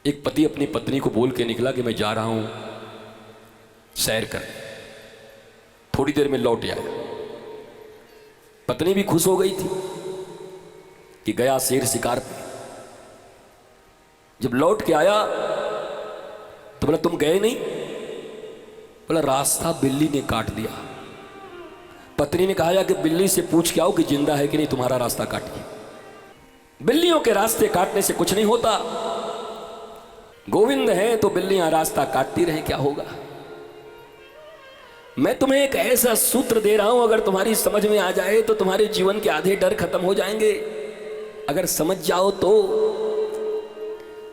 एक पति अपनी पत्नी को बोल के निकला कि मैं जा रहा हूं सैर कर, थोड़ी देर में लौट आया। पत्नी भी खुश हो गई थी कि गया शेर शिकार पे। जब लौट के आया तो बोला तुम गए नहीं? बोला रास्ता बिल्ली ने काट दिया। पत्नी ने कहा कि बिल्ली से पूछ के आओ कि जिंदा है कि नहीं, तुम्हारा रास्ता काटी। बिल्लियों के रास्ते काटने से कुछ नहीं होता। गोविंद है तो बिल्लियां रास्ता काटती रहें, क्या होगा। मैं तुम्हें एक ऐसा सूत्र दे रहा हूं, अगर तुम्हारी समझ में आ जाए तो तुम्हारे जीवन के आधे डर खत्म हो जाएंगे। अगर समझ जाओ तो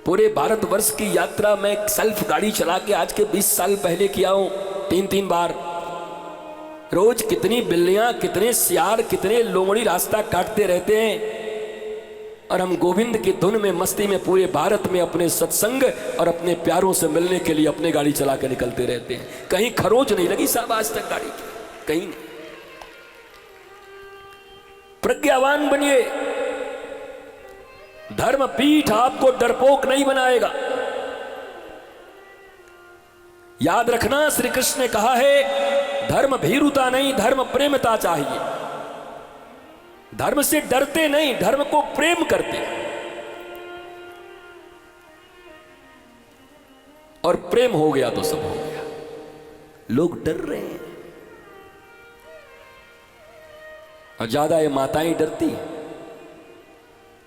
पूरे भारतवर्ष की यात्रा मैं सेल्फ गाड़ी चला के आज के 20 साल पहले किया हूं, 3-3 बार। रोज कितनी बिल्लियां, कितने सियार, कितने लोमड़ी रास्ता काटते रहते हैं, और हम गोविंद की धुन में मस्ती में पूरे भारत में अपने सत्संग और अपने प्यारों से मिलने के लिए अपने गाड़ी चला के निकलते रहते हैं। कहीं खरोच नहीं लगी साहब आज तक गाड़ी की, कहीं नहीं। प्रज्ञावान बनिए, धर्म पीठ आपको डरपोक नहीं बनाएगा। याद रखना, श्री कृष्ण ने कहा है धर्म भीरुता नहीं, धर्म प्रेमता चाहिए। धर्म से डरते नहीं, धर्म को प्रेम करते। और प्रेम हो गया तो सब हो गया। लोग डर रहे हैं, और ज्यादा ये माताएं डरती हैं।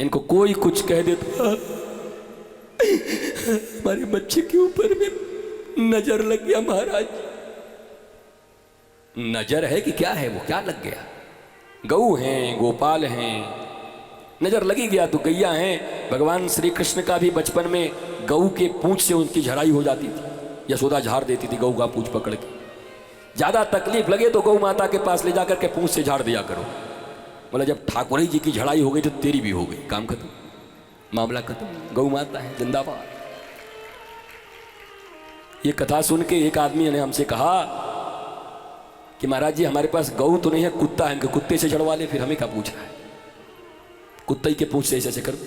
इनको कोई कुछ कह देता, हमारे बच्चे के ऊपर में नजर लग गया महाराज। नजर है कि क्या है, वो क्या लग गया? गऊ हैं, गोपाल हैं, नजर लगी गया तो गैया हैं। भगवान श्री कृष्ण का भी बचपन में गऊ के पूंछ से उनकी झड़ाई हो जाती थी। यशोदा झाड़ देती थी गऊ का पूंछ पकड़ के। ज्यादा तकलीफ लगे तो गौ माता के पास ले जाकर के पूंछ से झाड़ दिया करो। बोला जब ठाकुर जी की झड़ाई हो गई तो तेरी भी हो गई, काम खत्म, मामला खत्म। गौ माता है, जिंदाबाद। ये कथा सुन के एक आदमी ने हमसे कहा कि महाराज जी हमारे पास गऊ तो नहीं है, कुत्ता है, इनके कुत्ते से चढ़वा ले। फिर हमें क्या पूछना है, कुत्ते के पूंछ से ऐसे कर दो।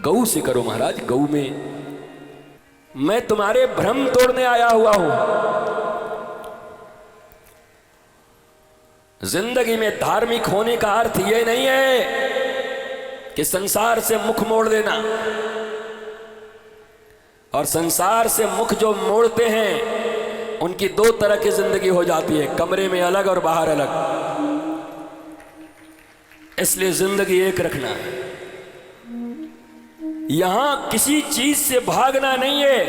गऊ से करो महाराज, गऊ में। मैं तुम्हारे भ्रम तोड़ने आया हुआ हूं। जिंदगी में धार्मिक होने का अर्थ यह नहीं है कि संसार से मुख मोड़ देना। और संसार से मुख जो मोड़ते हैं उनकी 2 तरह की जिंदगी हो जाती है, कमरे में अलग और बाहर अलग। इसलिए जिंदगी एक रखना है। यहां किसी चीज से भागना नहीं है,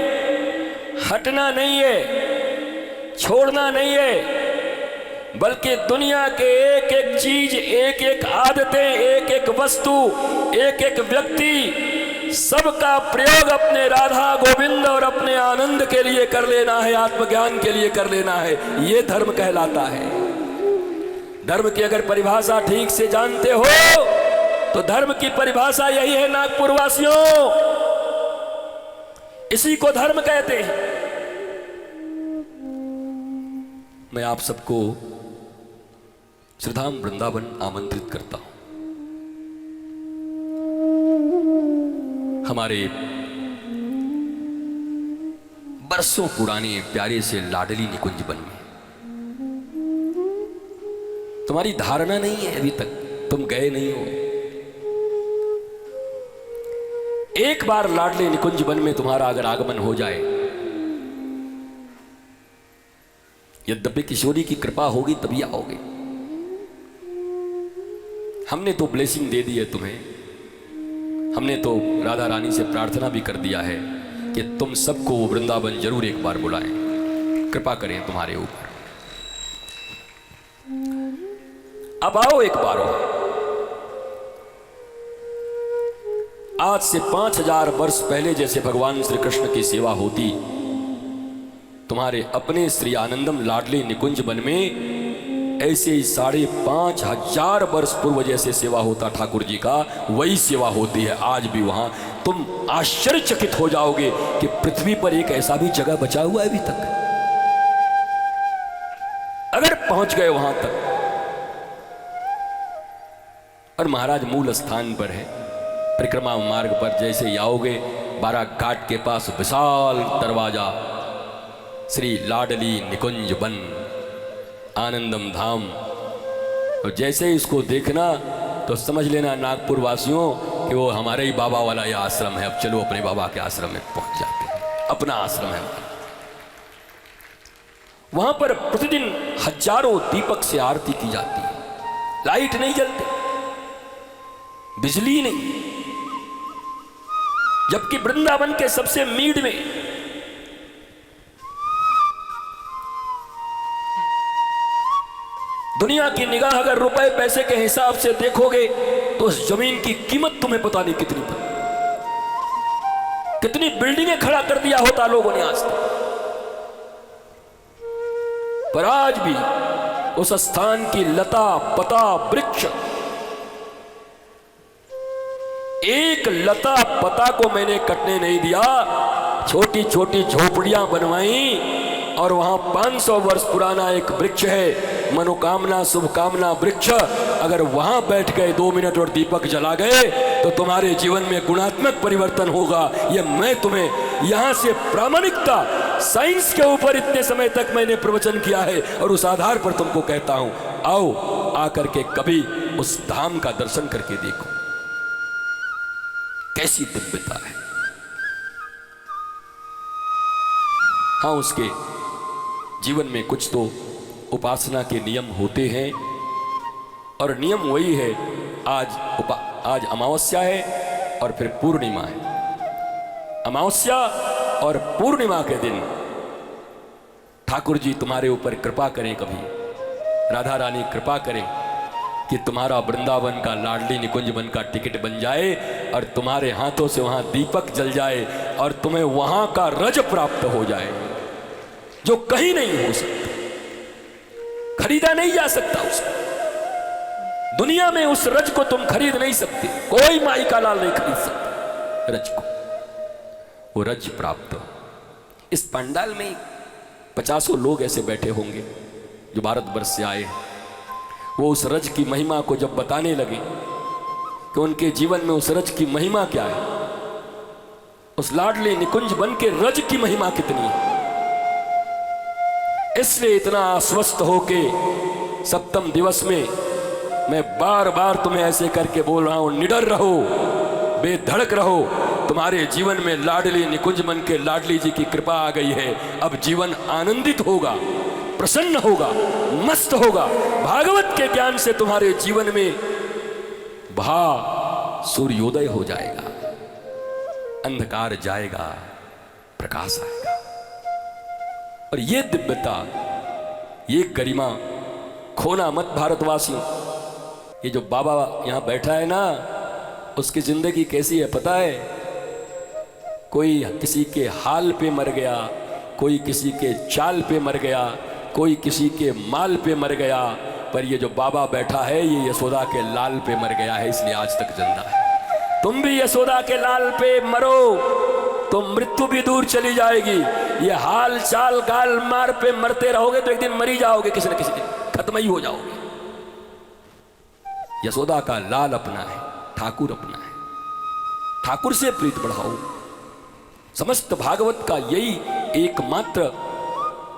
हटना नहीं है, छोड़ना नहीं है, बल्कि दुनिया के एक एक चीज, एक एक आदतें, एक एक वस्तु, एक एक व्यक्ति, सबका प्रयोग अपने राधा गोविंद और अपने आनंद के लिए कर लेना है, आत्मज्ञान के लिए कर लेना है। यह धर्म कहलाता है। धर्म की अगर परिभाषा ठीक से जानते हो तो धर्म की परिभाषा यही है नागपुर वासियों, इसी को धर्म कहते हैं। मैं आप सबको श्रीधाम वृंदावन आमंत्रित करता हूं। हमारे बरसों पुराने प्यारे से लाडली निकुंज वन में। तुम्हारी धारणा नहीं है, अभी तक तुम गए नहीं हो। एक बार लाडले निकुंज वन में तुम्हारा अगर आगमन हो जाए, यद्यपि किशोरी की कृपा होगी तभी आओगे। हमने तो ब्लेसिंग दे दी है तुम्हें। हमने तो राधा रानी से प्रार्थना भी कर दिया है कि तुम सबको वृंदावन जरूर एक बार बुलाएं, कृपा करें तुम्हारे ऊपर। अब आओ एक बार हो। आज से 5000 वर्ष पहले जैसे भगवान श्री कृष्ण की सेवा होती, तुम्हारे अपने श्री आनंदम लाडले निकुंज वन में ऐसे ही 5500 वर्ष पूर्व जैसे सेवा होता ठाकुर जी का, वही सेवा होती है आज भी वहां। तुम आश्चर्यचकित हो जाओगे कि पृथ्वी पर एक ऐसा भी जगह बचा हुआ है अभी तक। अगर पहुंच गए वहां तक। और महाराज मूल स्थान पर है, परिक्रमा मार्ग पर जैसे ही आओगे बारा घाट के पास विशाल दरवाजा, श्री लाडली निकुंज वन, आनंदम धाम। और जैसे ही इसको देखना तो समझ लेना नागपुर वासियों कि वो हमारे ही बाबा वाला ये आश्रम है। अब चलो अपने बाबा के आश्रम में पहुंच जाते हैं, अपना आश्रम है। वहां पर प्रतिदिन हजारों दीपक से आरती की जाती है। लाइट नहीं जलती, बिजली नहीं, जबकि वृंदावन के सबसे मीड में दुनिया की निगाह अगर रुपए पैसे के हिसाब से देखोगे तो उस जमीन की कीमत तुम्हें पता नहीं कितनी पड़ी। कितनी बिल्डिंगें खड़ा कर दिया होता लोगों ने आज तक, पर आज भी उस स्थान की लता पता वृक्ष, एक लता पता को मैंने कटने नहीं दिया। छोटी छोटी झोपड़ियां बनवाई और वहां 500 वर्ष पुराना एक वृक्ष है, मनोकामना शुभकामना वृक्ष। अगर वहां बैठ गए 2 मिनट और दीपक जला गए तो तुम्हारे जीवन में गुणात्मक परिवर्तन होगा। ये मैं तुम्हें यहां से प्रामाणिकता साइंस के ऊपर इतने समय तक मैंने प्रवचन किया है और उस आधार पर तुमको कहता हूं, आओ आकर के कभी उस धाम का दर्शन करके देखो, कैसी दिव्यता है। हाँ, उसके जीवन में कुछ तो उपासना के नियम होते हैं और नियम वही है। आज अमावस्या है और फिर पूर्णिमा है। अमावस्या और पूर्णिमा के दिन ठाकुर जी तुम्हारे ऊपर कृपा करें, कभी राधा रानी कृपा करें कि तुम्हारा वृंदावन का लाडली निकुंज वन का टिकट बन जाए और तुम्हारे हाथों से वहां दीपक जल जाए और तुम्हें वहां का रज प्राप्त हो जाए जो कहीं नहीं हो सकता, खरीदा नहीं जा सकता। उसको दुनिया में उस रज को तुम खरीद नहीं सकते, कोई माई का लाल नहीं खरीद सकता रज को। वो रज प्राप्त, इस पंडाल में 50 लोग ऐसे बैठे होंगे जो भारतवर्ष से आए हैं। वो उस रज की महिमा को जब बताने लगे कि उनके जीवन में उस रज की महिमा क्या है, उस लाडली निकुंज वन के रज की महिमा कितनी है, इसलिए इतना आश्वस्त होके सप्तम दिवस में मैं बार बार तुम्हें ऐसे करके बोल रहा हूं, निडर रहो, बेधड़क रहो। तुम्हारे जीवन में लाडली निकुंज मन के लाडली जी की कृपा आ गई है। अब जीवन आनंदित होगा, प्रसन्न होगा, मस्त होगा। भागवत के ज्ञान से तुम्हारे जीवन में सूर्योदय हो जाएगा, अंधकार जाएगा, प्रकाश आएगा। और ये दिव्यता, ये गरिमा खोना मत भारतवासियों। ये जो बाबा यहां बैठा है ना, उसकी जिंदगी कैसी है पता है? कोई किसी के हाल पे मर गया, कोई किसी के चाल पे मर गया, कोई किसी के माल पे मर गया, पर ये जो बाबा बैठा है ये यशोदा के लाल पे मर गया है, इसलिए आज तक जिंदा है। तुम भी यशोदा के लाल पे मरो तो मृत्यु भी दूर चली जाएगी। ये हाल चाल गाल मार पे मरते रहोगे तो एक दिन मरी जाओगे, किसी न किसी दिन खत्म ही हो जाओगे। यशोदा का लाल अपना है, ठाकुर अपना है, ठाकुर से प्रीत बढ़ाओ। समस्त भागवत का यही एकमात्र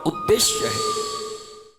उद्देश्य है।